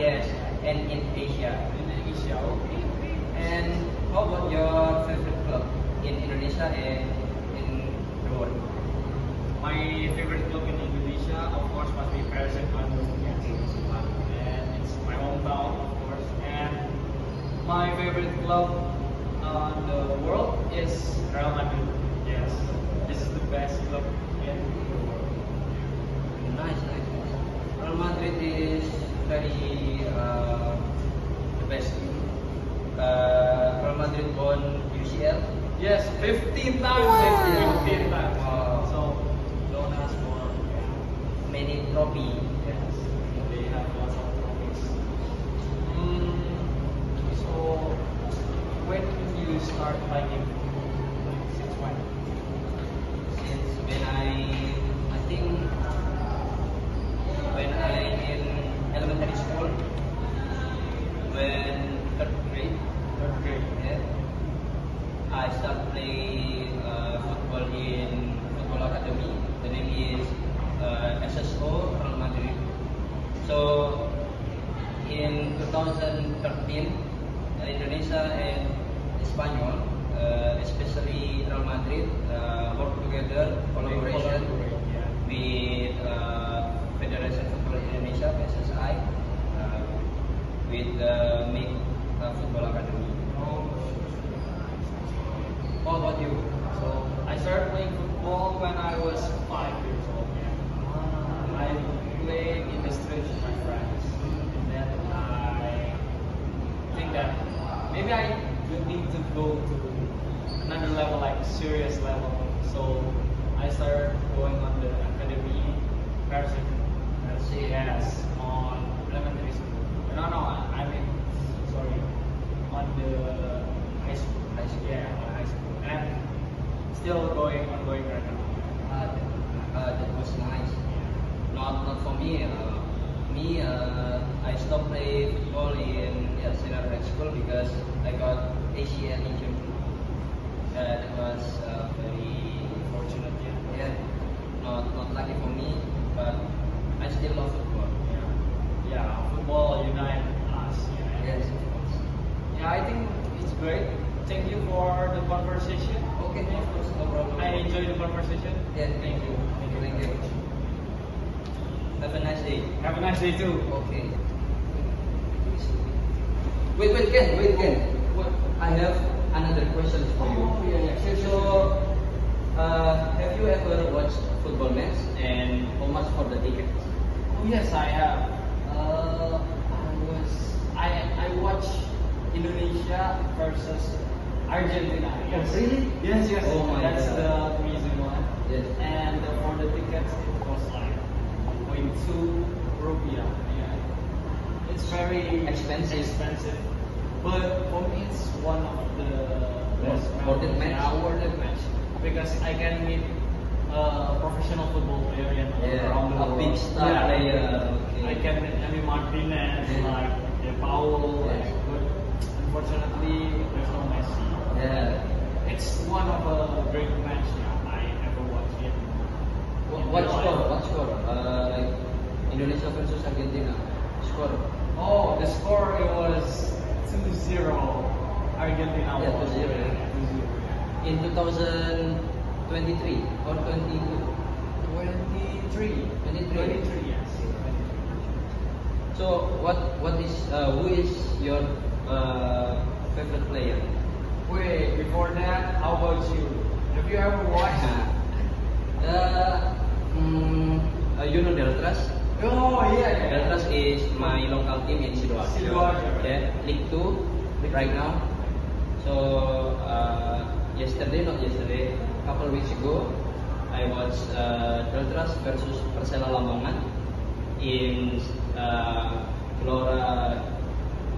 Yes, and in Asia. In Asia, okay. And how about your favorite club in Indonesia and in the world? My favorite club in Indonesia, of course, must be Persib Bandung. And it's my hometown, of course. And my favorite club in the world is Real Madrid. Yes, this is the best club in the world. Nice, nice. Real Madrid is very the best. Real Madrid won UCL. Yes, 15 times. Wow. 15 times. Wow. So don't ask for Many trophy. yes. They have lots of trophies. So when you start liking football? Since when? Since I think when I in elementary school, when third grade, Third grade. yeah, I start play football in football academy. The name is SSO Real Madrid. So in 2013, Indonesia and Espanyol, especially Real Madrid, work together collaboration Yeah. with Federation Football Indonesia (FSSI) with make football academy. Oh, How about you? so I started playing football when I was 5 years old. I played in the streets with my friends, and then I think that maybe I would need to go to another level, like serious level. So I started going on the academy, Persib. Yes, on elementary school. No, I mean, sorry, on the high school. Yeah, on high school, and still going right now. That was nice. Not for me. I stopped playing football in senior high school because I got ACL injury. That was very Fortunate, yeah, not lucky for me, but I still love football. Yeah, football unite us. Yes, of course. Yeah, I think it's great. Thank you for the conversation. Okay, of course, no problem. I enjoyed the conversation. Yeah, Thank you. Thank you. Have a nice day. Have a nice day too. Okay. Wait, Ken. What? I have another question for you. Oh, yeah. So, have you ever watched football match and how much for the ticket? Oh, yes, I have. I watched Indonesia versus Argentina. Yes. really? Yes. Oh my That's God. the reason why. Yes. And for the tickets, it was like 0.2 rupiah. Yeah. It's very Expensive. But for me, it's one of the best Worth it match? Yeah, worth it match. Because I can meet a professional football player around the a world. big star player. Okay. I can meet Emi Martinez, Yeah. like De Paul, Yes. but unfortunately, there's no Messi. Yeah. It's one of a great match I ever watched yet. What score? Like Indonesia versus Argentina. Score. Oh, the score it was 2-0. Argentina Yeah, won. 2-0. 2-0. In 2023 or 22? 23. 23. Yes. So what is who is your favorite player? Wait, before that, how about you? Have you ever watched? You know Deltras? Oh, yeah. Deltras is my local team in Sidoarjo. Sidoarjo. Yeah, League 2 right now. So not yesterday, couple weeks ago, I watched Deltras versus Persela Lamongan in Gelora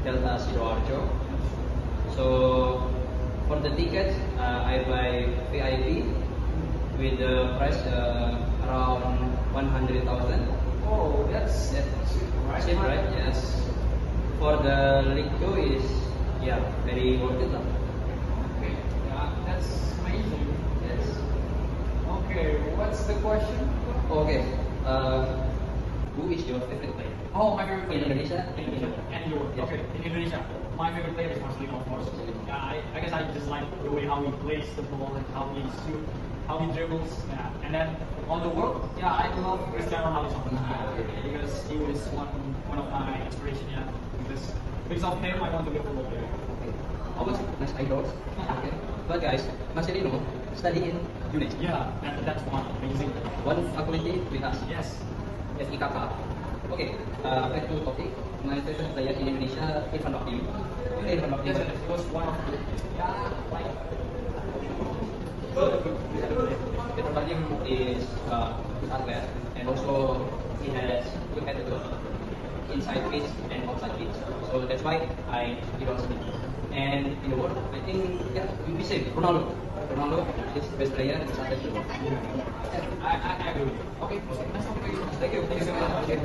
Delta Sidoarjo. So for the tickets, I buy VIP with the price around 100,000. Oh, that's cheap, right? Cheap, right? Yes. For the League 2 is very worth it. Okay, yeah, that's amazing. Yes. Okay, what's the question? Okay. Who is your favorite player? Oh, my favorite In player. Indonesia? And in the world. Yes. Okay, in Indonesia. My favorite player is Marcelino, of course. Yeah, I guess I just like the way how he plays the ball and how he shoots, how he dribbles. Yeah. And then on the world, yeah, I love Cristiano Ronaldo because he was one of my inspiration. Yeah, because of him, I want to be a football player. How about nice idols? Okay. But guys, Marcelino study in UNED. Yeah, that's one amazing. One faculty with us. Yes. Yes, IKK. Okay, back to topic. My favorite player in Indonesia, Irfan Bahdim. Okay, Irfan Bahdim. Yes, it was one of the like Irfan Bahdim is good athlete and also he has good attitude inside pitch and outside pitch. So that's why I idolize him. And in the world, I think yeah, we say Ronaldo. Ronaldo is the best player in the world. I agree with you. Okay, nice talking to you. Thank you. Thank you so much. Okay.